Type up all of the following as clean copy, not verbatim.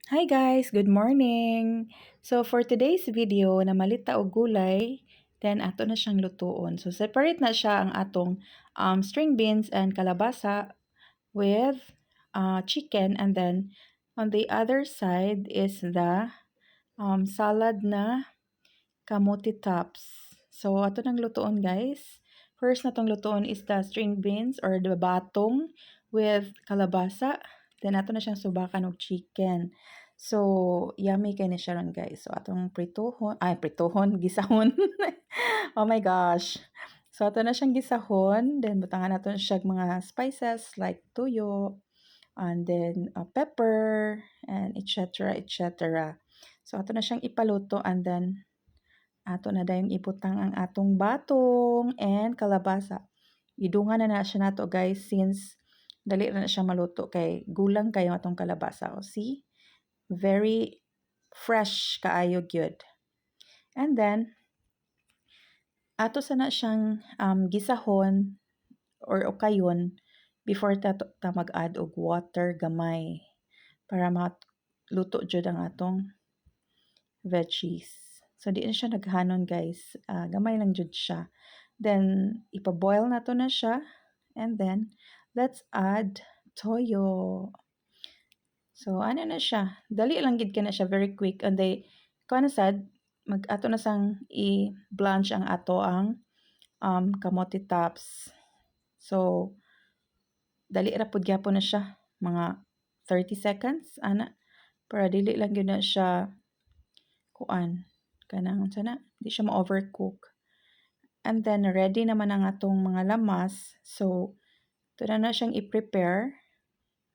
Hi guys, good morning. So for today's video na malita og gulay, then ato na siyang lutuon. So separate na siya ang atong string beans and kalabasa with chicken, and then on the other side is the salad na kamote tops. So ato nang lutuon guys. First na tong lutuon is the string beans or the batong with kalabasa. Then ato na siyang subakan og chicken. So yummy kay ni siya ron guys. So atong prituhon, gisahon. Oh my gosh. So ato na siyang gisahon, then butangan nato siya mga spices like tuyo, and then pepper, and etc. etc. So ato na siyang ipaluto, and then ato na dayong ibutang ang atong batong and kalabasa. Idungan na siya nato guys, since dali na siya maluto kay gulang kayo atong kalabasa. O see? Very fresh kaayo gyud. And then ato sana siyang gisahon or ukayon before ta mag-add og water gamay para maluto jud ang atong veggies. So di na siya naghanon guys. Gamay lang jud siya. Then ipa-boil nato na siya, and then let's add toyo. So ano na siya? Dali lang gid na siya, very quick. And they kuno sad mag-ato na sang i-blanch ang ato ang kamote tops. So dali ra pud gyapon na siya, mga 30 seconds ana, para dili lang gyud na siya kuan kanang sana di siya ma-overcook. And then ready naman ang atong mga lamas. So ito na siyang i-prepare.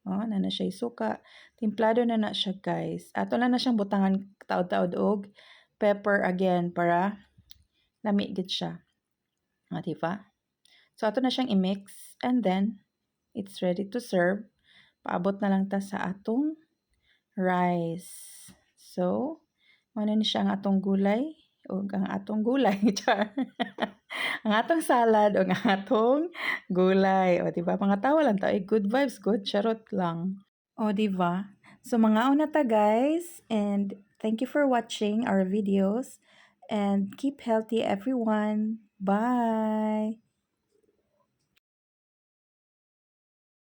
Oh, na siya isuka. Timplado na siya guys. Ato na siyang butangan taod-taod og pepper again para lami gid siya. Diba? So ato na siyang i-mix, and then it's ready to serve. Paabot na lang ta sa atong rice. So, ano ni siya ang atong gulay o ang atong gulay char. Ang atong salad o ang atong gulay. O di ba, mga tawa lang tayo, good vibes, good charot lang. O di ba? So mga una ta guys, and thank you for watching our videos, and keep healthy everyone. Bye.